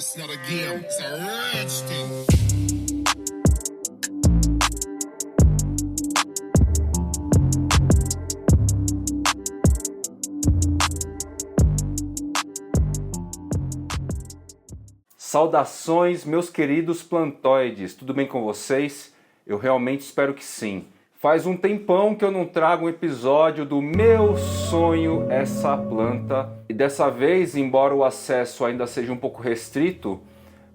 It's not a game, it's a rich thing. Saudações, meus queridos plantoides, tudo bem com vocês? Eu realmente espero que sim. Faz um tempão que eu não trago um episódio do Meu Sonho Essa Planta. E dessa vez, embora o acesso ainda seja um pouco restrito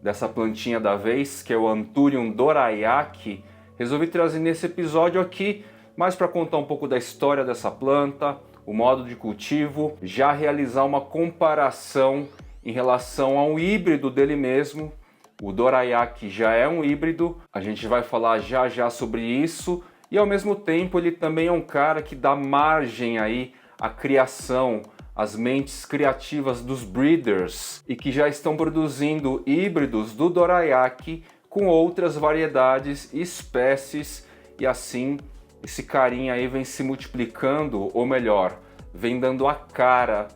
dessa plantinha da vez, que é o Anthurium dorayaki, resolvi trazer nesse episódio aqui mais para contar um pouco da história dessa planta, o modo de cultivo, já realizar uma comparação em relação ao híbrido dele mesmo. O dorayaki já é um híbrido, a gente vai falar já sobre isso, e ao mesmo tempo ele também é um cara que dá margem aí à criação, às mentes criativas dos breeders, e que já estão produzindo híbridos do dorayaki com outras variedades e espécies, e assim esse carinha aí vem se multiplicando, ou melhor, vem dando a cara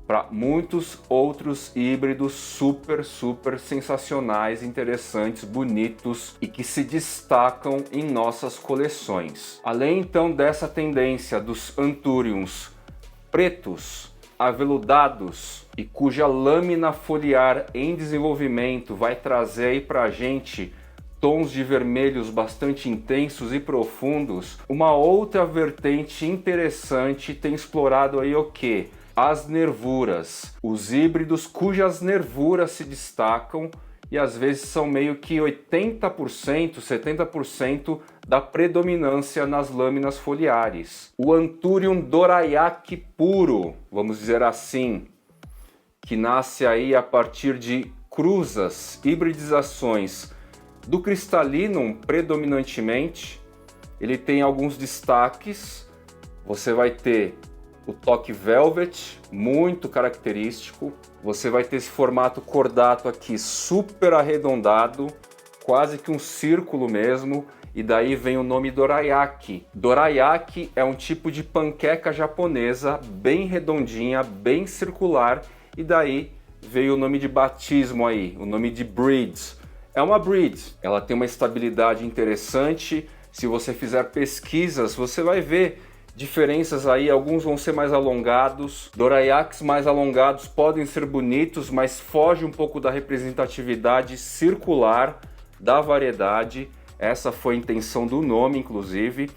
para muitos outros híbridos super sensacionais, interessantes, bonitos e que se destacam em nossas coleções. Além então dessa tendência dos Anthuriums pretos, aveludados e cuja lâmina foliar em desenvolvimento vai trazer aí para a gente tons de vermelhos bastante intensos e profundos, uma outra vertente interessante tem explorado aí o quê? As nervuras, os híbridos cujas nervuras se destacam e às vezes são meio que 80%, 70% da predominância nas lâminas foliares. O Anthurium dorayaki puro, vamos dizer assim, que nasce aí a partir de cruzas, hibridizações do Crystallinum predominantemente. Ele tem alguns destaques, você vai ter o toque velvet, muito característico. Você vai ter esse formato cordato aqui super arredondado, quase que um círculo mesmo, e daí vem o nome dorayaki. Dorayaki é um tipo de panqueca japonesa, bem redondinha, bem circular, e daí veio o nome de batismo aí, o nome de breed. É uma breed, ela tem uma estabilidade interessante. Se você fizer pesquisas, você vai ver diferenças aí, alguns vão ser mais alongados. Dorayakis mais alongados podem ser bonitos, mas foge um pouco da representatividade circular da variedade. Essa foi a intenção do nome, inclusive.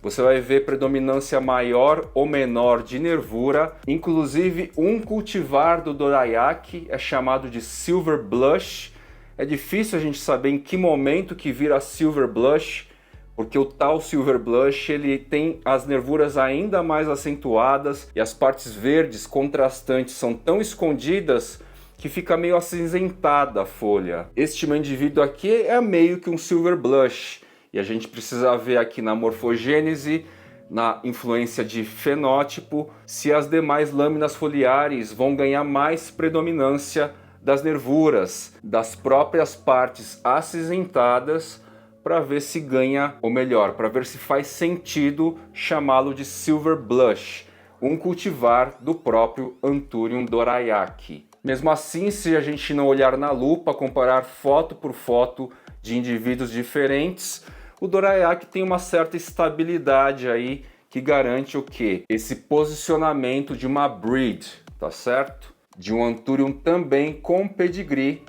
Você vai ver predominância maior ou menor de nervura. Inclusive, um cultivar do dorayaki é chamado de silver blush. É difícil a gente saber em que momento que vira silver blush, porque o tal silver blush ele tem as nervuras ainda mais acentuadas e as partes verdes contrastantes são tão escondidas que fica meio acinzentada a folha. Este meu indivíduo aqui é meio que um silver blush e a gente precisa ver aqui na morfogênese, na influência de fenótipo, se as demais lâminas foliares vão ganhar mais predominância das nervuras, das próprias partes acinzentadas, para ver se ganha, ou melhor, para ver se faz sentido chamá-lo de silver blush, um cultivar do próprio Anthurium dorayaki. Mesmo assim, se a gente não olhar na lupa, comparar foto por foto de indivíduos diferentes, o dorayaki tem uma certa estabilidade aí que garante o quê? Esse posicionamento de uma breed, tá certo? De um Anthurium também com pedigree,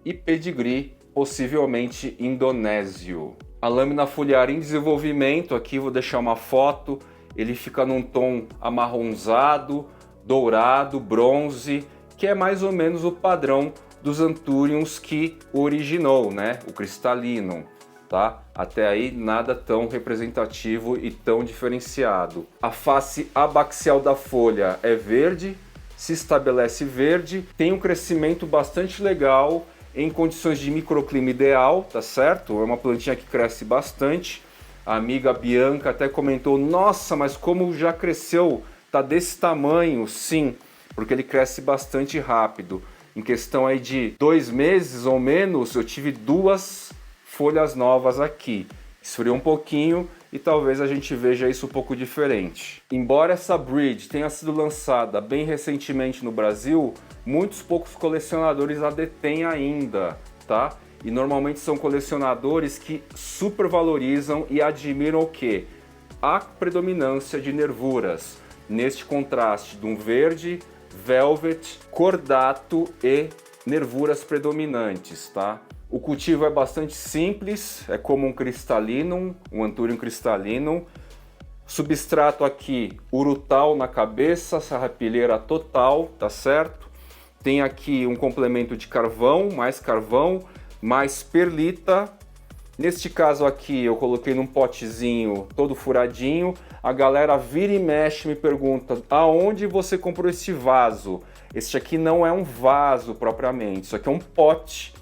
e pedigree possivelmente indonésio. A lâmina foliar em desenvolvimento, aqui vou deixar uma foto, ele fica num tom amarronzado, dourado, bronze, que é mais ou menos o padrão dos Anthuriums que originou, né? O Crystallinum, tá? Até aí nada tão representativo e tão diferenciado. A face abaxial da folha é verde, se estabelece verde, tem um crescimento bastante legal, em condições de microclima ideal, tá certo? É uma plantinha que cresce bastante. A amiga Bianca até comentou, nossa, mas como já cresceu, tá desse tamanho? Sim, porque ele cresce bastante rápido. Em questão aí de 2 meses ou menos, eu tive 2 folhas novas aqui. Esfriou um pouquinho e talvez a gente veja isso um pouco diferente. Embora essa breed tenha sido lançada bem recentemente no Brasil, muitos poucos colecionadores a detêm ainda, tá? E normalmente são colecionadores que supervalorizam e admiram o quê? A predominância de nervuras, neste contraste de um verde, velvet, cordato e nervuras predominantes, tá? O cultivo é bastante simples, é como um cristalinum, um Anthurium cristalinum. Substrato aqui, urutau na cabeça, serrapilheira total, tá certo? Tem aqui um complemento de carvão, mais perlita. Neste caso aqui eu coloquei num potezinho todo furadinho. A galera vira e mexe me pergunta: aonde você comprou este vaso? Este aqui não é um vaso propriamente, isso aqui é um pote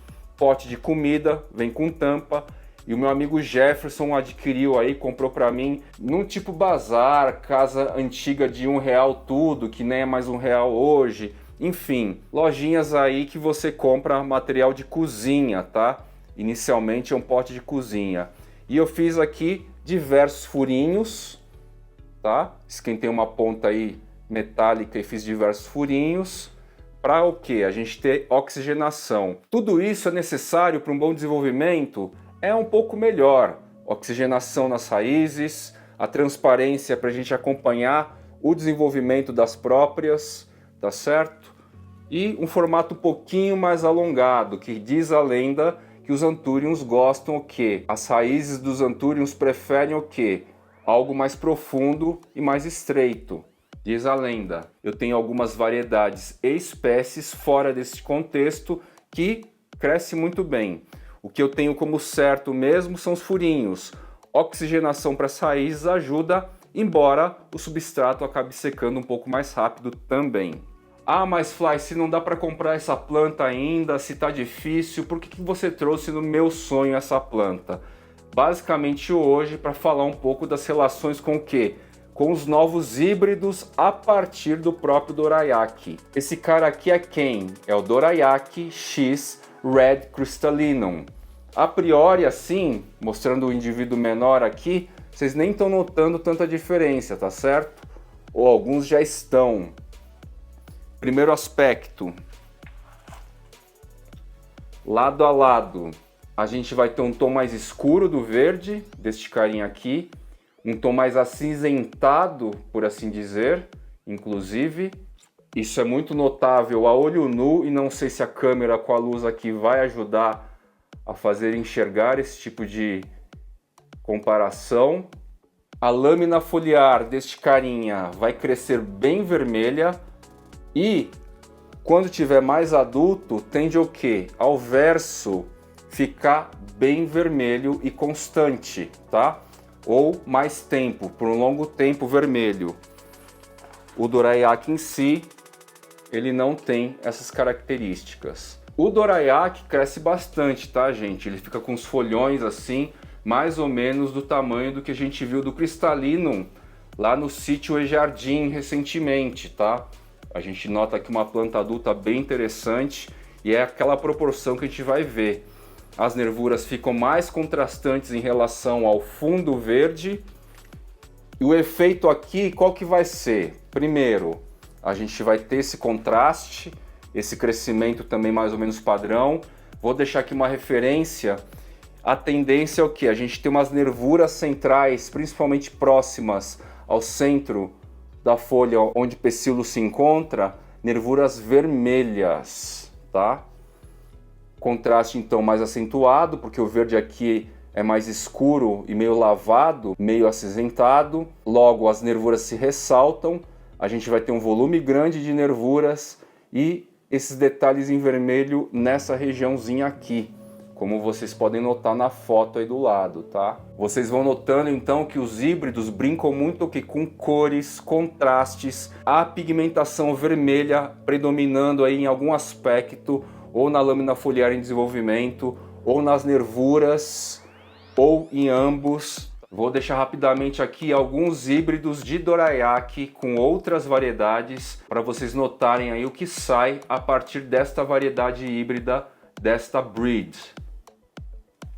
de comida, vem com tampa. E o meu amigo Jefferson adquiriu aí, comprou para mim num tipo bazar, casa antiga de R$1 tudo, que nem é mais R$1 hoje. Enfim, lojinhas aí que você compra material de cozinha, tá? Inicialmente é um pote de cozinha. E eu fiz aqui diversos furinhos, tá? Esquentei uma ponta aí metálica e fiz diversos furinhos. Para o que? A gente ter oxigenação. Tudo isso é necessário para um bom desenvolvimento? É um pouco melhor. Oxigenação nas raízes, a transparência para a gente acompanhar o desenvolvimento das próprias, tá certo? E um formato um pouquinho mais alongado, que diz a lenda que os Anthuriums gostam o quê? As raízes dos Anthuriums preferem o quê? Algo mais profundo e mais estreito. Diz a lenda. Eu tenho algumas variedades e espécies fora desse contexto que cresce muito bem. O que eu tenho como certo mesmo são os furinhos. Oxigenação para as raízes ajuda, embora o substrato acabe secando um pouco mais rápido também. Ah, mas Fly, se não dá para comprar essa planta ainda, se tá difícil, por que você trouxe no meu sonho essa planta? Basicamente hoje para falar um pouco das relações com o quê? Com os novos híbridos a partir do próprio Dorayaki. Esse cara aqui é quem? É o Dorayaki X Red Crystallinum. A priori assim, mostrando o indivíduo menor aqui, vocês nem estão notando tanta diferença, tá certo? Ou alguns já estão. Primeiro aspecto. Lado a lado, a gente vai ter um tom mais escuro do verde, deste carinha aqui. Um tom mais acinzentado, por assim dizer, inclusive. Isso é muito notável a olho nu e não sei se a câmera com a luz aqui vai ajudar a fazer enxergar esse tipo de comparação. A lâmina foliar deste carinha vai crescer bem vermelha e quando tiver mais adulto tende o quê? Ao verso ficar bem vermelho e constante, tá? Ou mais tempo, por um longo tempo vermelho. O Dorayaki em si, ele não tem essas características. O Dorayaki cresce bastante, tá, gente? Ele fica com os folhões assim, mais ou menos do tamanho do que a gente viu do Cristalinum lá no sítio E-Jardim recentemente, tá? A gente nota aqui uma planta adulta bem interessante e é aquela proporção que a gente vai ver. As nervuras ficam mais contrastantes em relação ao fundo verde. E o efeito aqui, qual que vai ser? Primeiro, a gente vai ter esse contraste, esse crescimento também mais ou menos padrão. Vou deixar aqui uma referência. A tendência é o que? A gente tem umas nervuras centrais, principalmente próximas ao centro da folha onde o pecíolo se encontra, nervuras vermelhas, tá? Contraste então mais acentuado, porque o verde aqui é mais escuro e meio lavado, meio acinzentado. Logo as nervuras se ressaltam, a gente vai ter um volume grande de nervuras e esses detalhes em vermelho nessa regiãozinha aqui, como vocês podem notar na foto aí do lado, tá? Vocês vão notando então que os híbridos brincam muito aqui com cores, contrastes, a pigmentação vermelha predominando aí em algum aspecto, ou na lâmina foliar em desenvolvimento, ou nas nervuras, ou em ambos. Vou deixar rapidamente aqui alguns híbridos de Dorayaki com outras variedades, para vocês notarem aí o que sai a partir desta variedade híbrida, desta breed.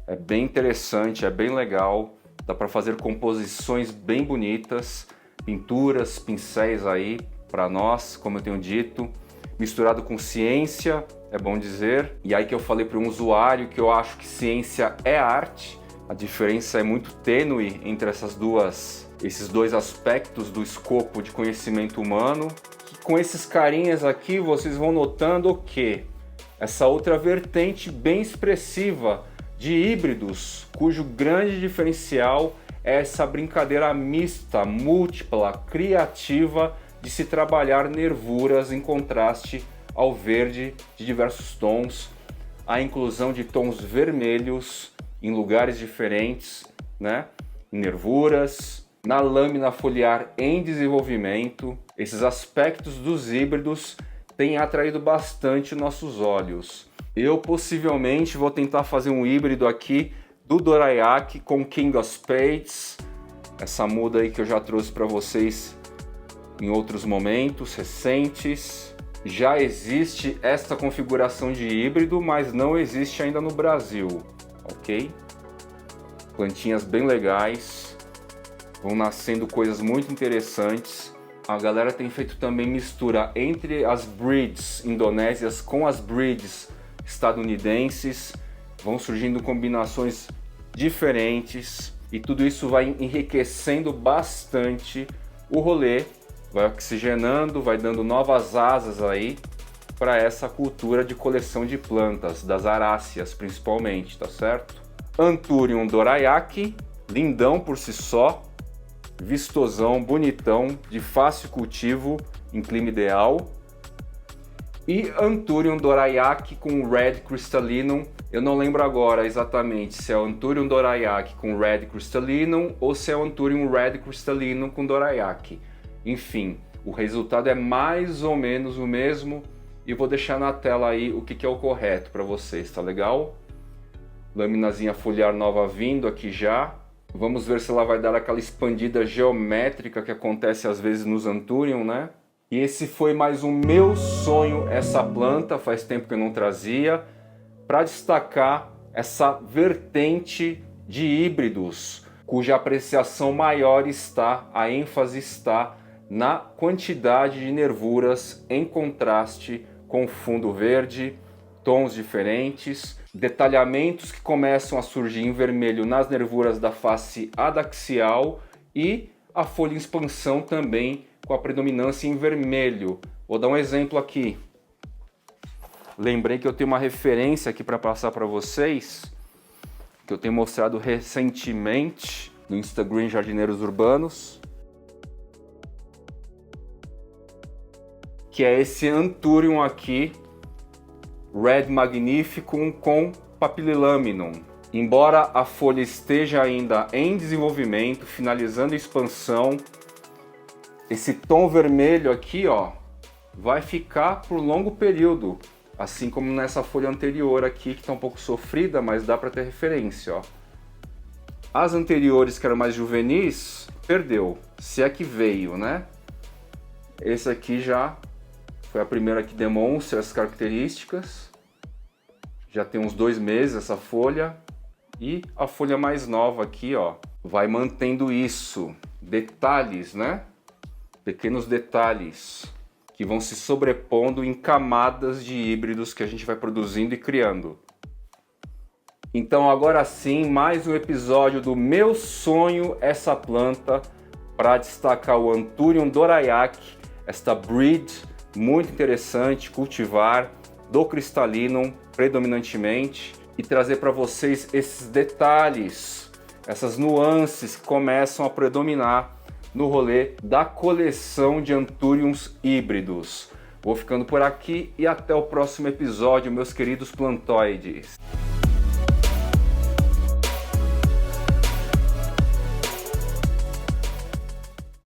É bem interessante, é bem legal. Dá para fazer composições bem bonitas, pinturas, pincéis aí para nós, como eu tenho dito, misturado com ciência, é bom dizer. E aí que eu falei para um usuário que eu acho que ciência é arte. A diferença é muito tênue entre esses dois aspectos do escopo de conhecimento humano. Que com esses carinhas aqui vocês vão notando o quê? Essa outra vertente bem expressiva de híbridos, cujo grande diferencial é essa brincadeira mista, múltipla, criativa de se trabalhar nervuras em contraste ao verde de diversos tons, a inclusão de tons vermelhos em lugares diferentes, né? Nervuras, na lâmina foliar em desenvolvimento. Esses aspectos dos híbridos têm atraído bastante nossos olhos. Eu possivelmente vou tentar fazer um híbrido aqui do Dorayaki com King of Spades, essa muda aí que eu já trouxe para vocês em outros momentos recentes. Já existe esta configuração de híbrido, mas não existe ainda no Brasil, ok? Plantinhas bem legais, vão nascendo coisas muito interessantes. A galera tem feito também mistura entre as breeds indonésias com as breeds estadunidenses, vão surgindo combinações diferentes e tudo isso vai enriquecendo bastante o rolê, vai oxigenando, vai dando novas asas aí para essa cultura de coleção de plantas, das aráceas principalmente, tá certo? Anthurium dorayaki, lindão por si só, vistosão, bonitão, de fácil cultivo em clima ideal. E Anthurium dorayaki com Red Crystallinum, eu não lembro agora exatamente se é o Anthurium dorayaki com Red Crystallinum ou se é o Anthurium Red Crystallinum com dorayaki. Enfim, o resultado é mais ou menos o mesmo e vou deixar na tela aí o que é o correto para vocês, tá legal? Laminazinha foliar nova vindo aqui já. Vamos ver se ela vai dar aquela expandida geométrica que acontece às vezes nos Anthurium, né? E esse foi mais um meu sonho, essa planta, faz tempo que eu não trazia, para destacar essa vertente de híbridos, cuja apreciação maior está, a ênfase está na quantidade de nervuras em contraste com fundo verde, tons diferentes, detalhamentos que começam a surgir em vermelho nas nervuras da face adaxial e a folha em expansão também com a predominância em vermelho. Vou dar um exemplo aqui. Lembrei que eu tenho uma referência aqui para passar para vocês, que eu tenho mostrado recentemente no Instagram Jardineiros Urbanos, que é esse Anthurium aqui, Red Magnificum com Papililaminum. Embora a folha esteja ainda em desenvolvimento, finalizando a expansão, esse tom vermelho aqui, ó, vai ficar por longo período, assim como nessa folha anterior aqui, que está um pouco sofrida, mas dá para ter referência, ó. As anteriores, que eram mais juvenis, perdeu, se é que veio, né? Esse aqui já foi a primeira que demonstra as características. Já tem uns 2 meses essa folha. E a folha mais nova aqui, ó, vai mantendo isso. Detalhes, né? Pequenos detalhes que vão se sobrepondo em camadas de híbridos que a gente vai produzindo e criando. Então agora sim, mais um episódio do meu sonho, essa planta, para destacar o Anthurium dorayaki, esta breed muito interessante, cultivar, do Crystallinum predominantemente, e trazer para vocês esses detalhes, essas nuances que começam a predominar no rolê da coleção de Anthuriums híbridos. Vou ficando por aqui e até o próximo episódio, meus queridos plantoides.